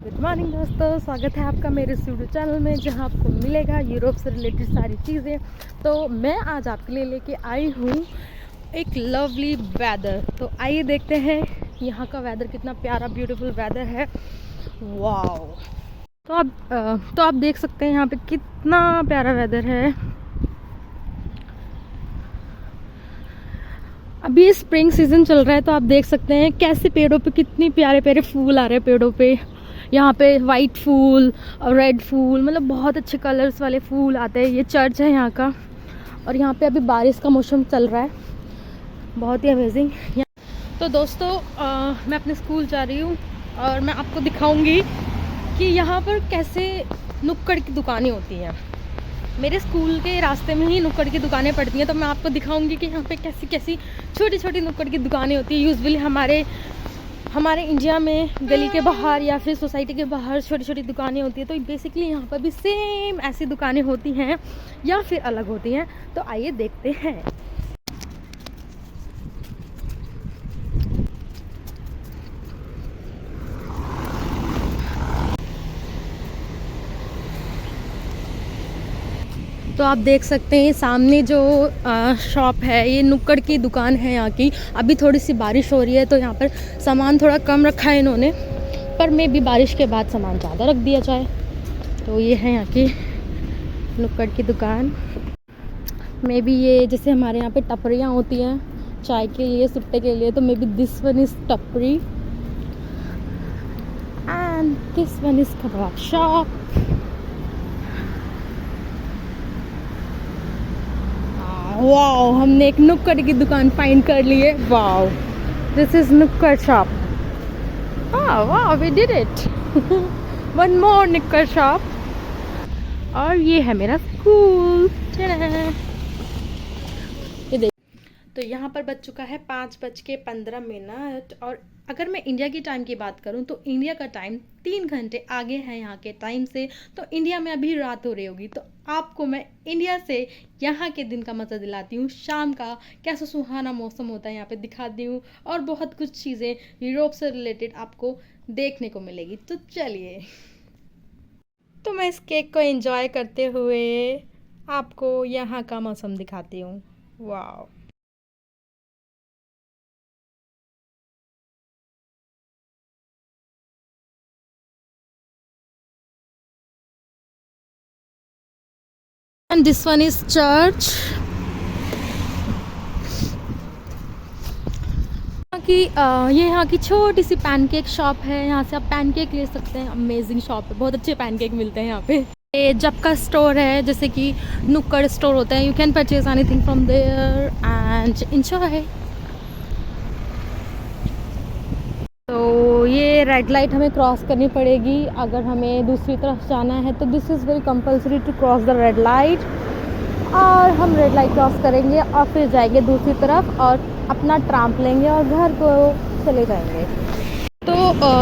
Good morning दोस्तों, स्वागत है आपका मेरे यूट्यूब चैनल में जहां आपको मिलेगा यूरोप से रिलेटेड सारी चीज़ें। तो मैं आज आपके लिए लेके आई हूँ एक लवली वेदर। तो आइए देखते हैं यहाँ का वेदर कितना प्यारा ब्यूटीफुल वेदर है। वाओ! तो आप देख सकते हैं यहाँ पे कितना प्यारा वेदर है। अभी स्प्रिंग सीजन चल रहा है तो आप देख सकते हैं कैसे पेड़ों पे कितनी प्यारे प्यारे फूल आ रहे हैं पेड़ों पे। यहाँ पे वाइट फूल और रेड फूल, मतलब बहुत अच्छे कलर्स वाले फूल आते हैं। ये चर्च है यहाँ का और यहाँ पे अभी बारिश का मौसम चल रहा है, बहुत ही अमेजिंग। तो दोस्तों मैं अपने स्कूल जा रही हूँ और मैं आपको दिखाऊंगी कि यहाँ पर कैसे नुक्कड़ की दुकानें होती हैं। मेरे स्कूल के रास्ते में ही नुक्कड़ की दुकानें पड़ती हैं, तो मैं आपको दिखाऊंगी कि यहाँ पे कैसी कैसी छोटी छोटी नुक्कड़ की दुकानें होती हैं। यूजुअली हमारे इंडिया में गली के बाहर या फिर सोसाइटी के बाहर छोटी छोटी दुकानें होती हैं, तो बेसिकली यहाँ पर भी सेम ऐसी दुकानें होती हैं या फिर अलग होती हैं। तो आइए देखते हैं। तो आप देख सकते हैं सामने जो शॉप है, ये नुक्कड़ की दुकान है यहाँ की। अभी थोड़ी सी बारिश हो रही है तो यहाँ पर सामान थोड़ा कम रखा है इन्होंने, पर मे भी बारिश के बाद सामान ज़्यादा रख दिया जाए। तो ये है यहाँ की नुक्कड़ की दुकान। मे बी ये जैसे हमारे यहाँ पे टपरियाँ होती हैं चाय के लिए, सुट्टे के लिए, तो maybe this one is टपरी एंड दिस वन इज़ कबाब शॉप। वाओ, हमने एक नुक्कड़ की दुकान फाइंड कर ली है। वाओ, दिस इज नुक्कड़ shop. Wow, we did it. One more नुक्कड़ शॉप। और ये है मेरा स्कूल। ये देख, तो यहाँ पर बज चुका है 5:15। और अगर मैं इंडिया की टाइम की बात करूँ तो इंडिया का टाइम 3 घंटे आगे है यहाँ के टाइम से। तो इंडिया में अभी रात हो रही होगी, तो आपको मैं इंडिया से यहाँ के दिन का मज़ा दिलाती हूँ। शाम का कैसा सुहाना मौसम होता है यहाँ पे दिखाती हूँ, और बहुत कुछ चीज़ें यूरोप से रिलेटेड आपको देखने को मिलेगी। तो चलिए, तो मैं इस केक को एंजॉय करते हुए आपको यहाँ का मौसम दिखाती हूँ। वाह! And this one is church. ये यहाँ की छोटी सी पैनकेक शॉप है। यहाँ से आप पैनकेक ले सकते हैं। अमेजिंग शॉप है, बहुत अच्छे पैनकेक मिलते हैं यहाँ पे। ये जब का स्टोर है, जैसे कि नुक्कड़ स्टोर होता है। You can purchase anything from there and enjoy. तो ये रेड लाइट हमें क्रॉस करनी पड़ेगी अगर हमें दूसरी तरफ जाना है, तो this is very compulsory to cross the red light. और हम रेड लाइट क्रॉस करेंगे और फिर जाएंगे दूसरी तरफ और अपना ट्राम्प लेंगे और घर को चले जाएंगे। तो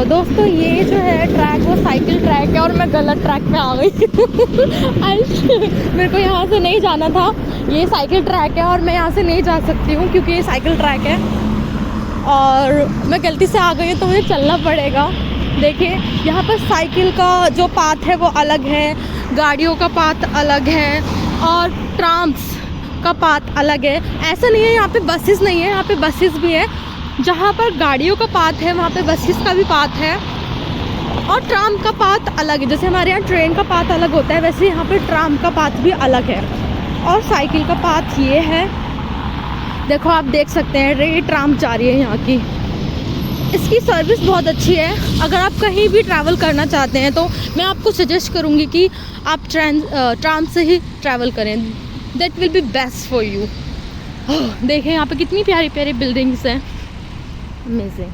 दोस्तों, ये जो है ट्रैक वो साइकिल ट्रैक है और मैं गलत ट्रैक पे आ गई। मेरे को यहाँ से नहीं जाना था। ये साइकिल ट्रैक है और मैं यहाँ से नहीं जा सकती हूँ क्योंकि ये साइकिल ट्रैक है और मैं गलती से आ गई हूँ, तो मुझे चलना पड़ेगा। देखिए, यहाँ पर साइकिल का जो पाथ है वो अलग है, गाड़ियों का पाथ अलग है और ट्राम्स का पाथ अलग है। ऐसा नहीं है यहाँ पे बसेस नहीं है, यहाँ पे बसेस भी है। जहाँ पर गाड़ियों का पाथ है वहाँ पे बसेस का भी पाथ है और ट्राम का पाथ अलग है। जैसे हमारे यहाँ ट्रेन का पाथ अलग होता है, वैसे यहाँ पे ट्राम का पाथ भी अलग है। और साइकिल का पाथ ये है, देखो आप देख सकते हैं, ये ट्राम जा रही है यहाँ की। इसकी सर्विस बहुत अच्छी है। अगर आप कहीं भी ट्रैवल करना चाहते हैं तो मैं आपको सजेस्ट करूँगी कि आप ट्राम से ही ट्रैवल करें। That will be best for you. देखें यहाँ पे कितनी प्यारी प्यारी बिल्डिंग्स हैं। अमेजिंग।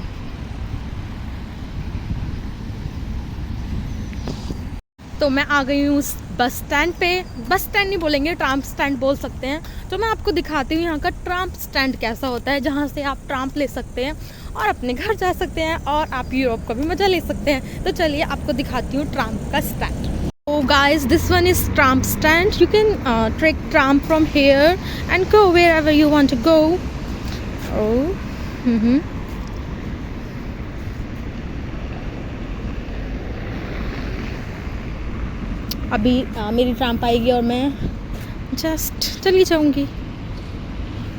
तो मैं आ गई हूँ उस बस स्टैंड पे। बस स्टैंड नहीं बोलेंगे, ट्राम स्टैंड बोल सकते हैं। तो मैं आपको दिखाती हूँ यहाँ का ट्राम स्टैंड कैसा होता है, जहाँ से आप ट्राम्प ले सकते हैं और अपने घर जा सकते हैं और आप यूरोप का भी मज़ा ले सकते हैं। तो चलिए आपको दिखाती हूँ ट्राम्प का stand. So guys, this one is tram stand. You can take tram from here and go wherever you want to go. Oh, अभी मेरी ट्राम आएगी और मैं जस्ट चली जाऊंगी।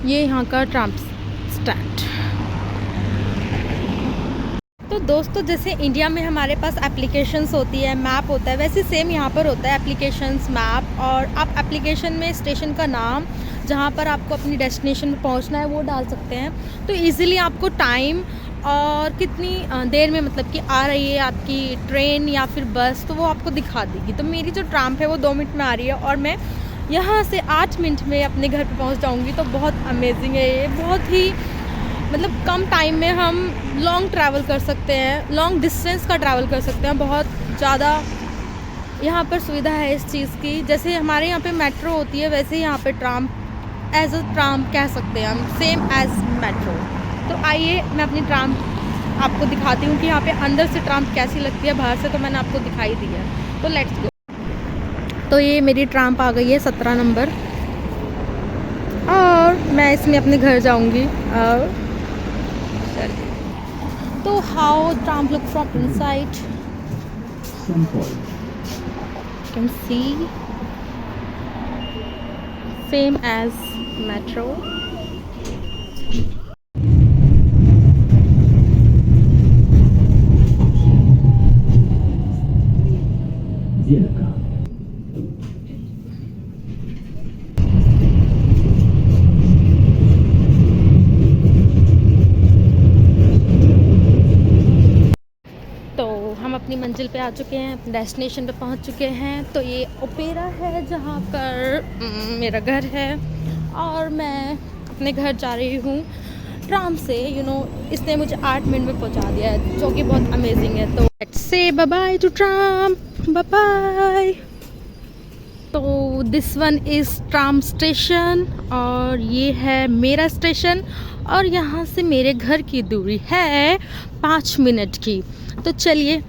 ये यहाँ का ट्राम स्टैंड। तो दोस्तों जैसे इंडिया में हमारे पास एप्लीकेशंस होती है, मैप होता है, वैसे सेम यहाँ पर होता है एप्लीकेशंस, मैप। और आप एप्लीकेशन में स्टेशन का नाम, जहाँ पर आपको अपनी डेस्टिनेशन पर पहुँचना है, वो डाल सकते हैं। तो इजीली आपको टाइम और कितनी देर में मतलब कि आ रही है आपकी ट्रेन या फिर बस, तो वो आपको दिखा देगी। तो मेरी जो ट्राम है वो 2 मिनट में आ रही है और मैं यहाँ से 8 मिनट में अपने घर पर पहुँच जाऊँगी। तो बहुत अमेजिंग है ये, बहुत ही मतलब कम टाइम में हम लॉन्ग ट्रैवल कर सकते हैं, लॉन्ग डिस्टेंस का ट्रैवल कर सकते हैं। बहुत ज़्यादा यहाँ पर सुविधा है इस चीज़ की। जैसे हमारे यहाँ पे मेट्रो होती है, वैसे यहाँ पे ट्राम एज अ ट्राम कह सकते हैं हम, सेम एज मेट्रो। तो आइए मैं अपनी ट्राम आपको दिखाती हूँ कि यहाँ पे अंदर से ट्राम कैसी लगती है, बाहर से तो मैंने आपको दिखाई दी है। तो लेट्स गो। तो ये मेरी ट्राम आ गई है 17 नंबर और मैं इसमें अपने घर जाऊँगी। और तो how tram look from inside, you can see same as metro. हम अपनी मंजिल पे आ चुके हैं, अपने डेस्टिनेशन पे पहुंच चुके हैं। तो ये ओपेरा है जहाँ पर मेरा घर है और मैं अपने घर जा रही हूँ ट्राम से। इसने मुझे 8 मिनट में पहुँचा दिया है, जो कि बहुत अमेजिंग है। तो let's say bye bye to tram, bye bye. तो this one is tram station और ये है मेरा स्टेशन और यहाँ से मेरे घर की दूरी है 5 मिनट की। तो चलिए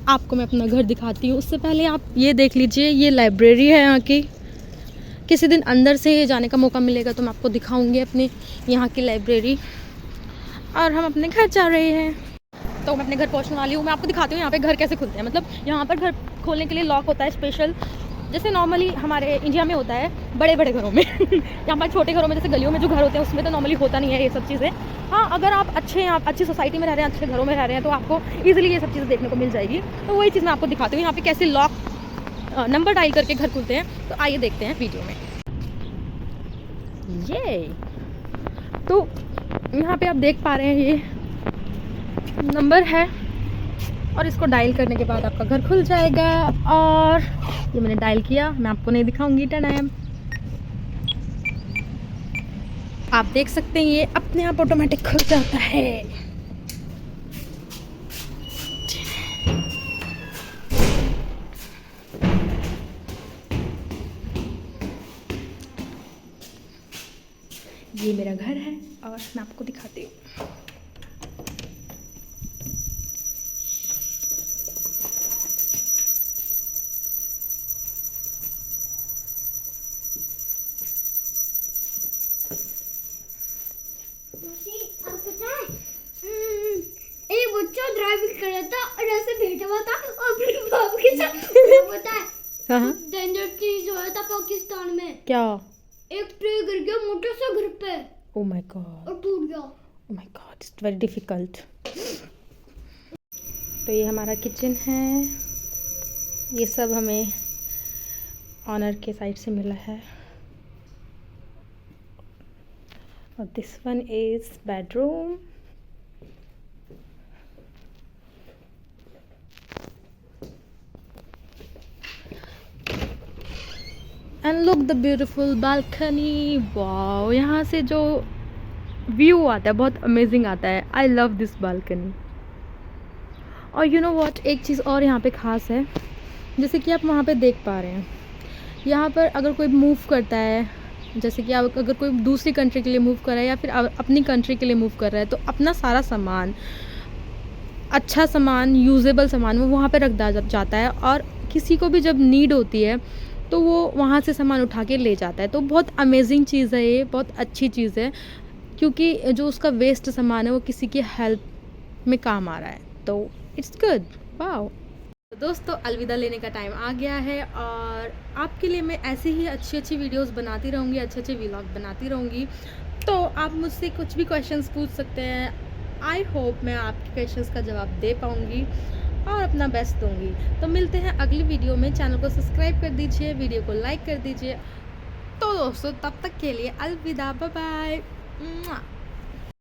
आपको मैं अपना घर दिखाती हूँ। उससे पहले आप ये देख लीजिए, ये लाइब्रेरी है यहाँ की। किसी दिन अंदर से जाने का मौका मिलेगा तो मैं आपको दिखाऊंगी अपनी यहाँ की लाइब्रेरी। और हम अपने घर जा रहे हैं। तो मैं अपने घर पहुँचने वाली हूँ। मैं आपको दिखाती हूँ यहाँ पे घर कैसे खुलते हैं। मतलब यहाँ पर घर खोलने के लिए लॉक होता है स्पेशल, जैसे नॉर्मली हमारे इंडिया में होता है बड़े बड़े घरों में। यहाँ पर छोटे घरों में, जैसे गलियों में जो घर होते हैं, उसमें तो नॉर्मली होता नहीं है ये सब चीज़ें। हाँ, अगर आप अच्छी सोसाइटी में रह रहे हैं, अच्छे घरों में रह रहे हैं, तो आपको इजीली ये सब चीज़ें देखने को मिल जाएगी। तो वही चीज़ मैं आपको दिखाती हूँ यहाँ पे कैसे लॉक नंबर डायल करके घर खुलते हैं। तो आइए देखते हैं वीडियो में। ये तो यहाँ पे आप देख पा रहे हैं, ये नंबर है और इसको डायल करने के बाद आपका घर खुल जाएगा। और ये मैंने डायल किया, मैं आपको नहीं दिखाऊंगी। टनैम, आप देख सकते हैं ये अपने आप ऑटोमेटिक खुल जाता है। ये मेरा घर है और मैं आपको दिखाती हूँ। एक बच्चा ड्राइविंग कर रहा था और ऐसे बैठा हुआ था और अपने बाप के साथ पता है डेंजर चीज हुआ था पाकिस्तान में। क्या? एक ट्रे गिर गया मोटर से घर पे। ओह माय गॉड, और टूट गया। Oh my God, it's very difficult. तो ये हमारा किचन है, ये सब हमें ऑनर के साइड से मिला है। और this one is bedroom. And look the beautiful balcony. Wow, यहाँ से जो व्यू आता है बहुत अमेजिंग आता है। I love this balcony. और यू नो व्हाट, एक चीज़ और यहाँ पे ख़ास है, जैसे कि आप वहाँ पे देख पा रहे हैं, यहाँ पर अगर कोई मूव करता है, जैसे कि आप अगर कोई दूसरी कंट्री के लिए मूव कर रहा है या फिर अपनी कंट्री के लिए मूव कर रहा है, तो अपना सारा सामान, अच्छा सामान, यूजेबल सामान वो वहाँ पे रख दिया जाता है। और किसी को भी जब नीड होती है तो वो वहाँ से सामान उठा के ले जाता है। तो बहुत अमेजिंग चीज़ है ये, बहुत अच्छी चीज़ है, क्योंकि जो उसका वेस्ट सामान है वो किसी की हेल्प में काम आ रहा है। तो इट्स गुड, वाओ। दोस्तों अलविदा लेने का टाइम आ गया है और आपके लिए मैं ऐसे ही अच्छी अच्छी वीडियोस बनाती रहूँगी, अच्छे अच्छे व्लॉग बनाती रहूँगी। तो आप मुझसे कुछ भी क्वेश्चंस पूछ सकते हैं। आई होप मैं आपके क्वेश्चंस का जवाब दे पाऊँगी और अपना बेस्ट दूँगी। तो मिलते हैं अगली वीडियो में। चैनल को सब्सक्राइब कर दीजिए, वीडियो को लाइक कर दीजिए। तो दोस्तों तब तक के लिए अलविदा, बाय बाय।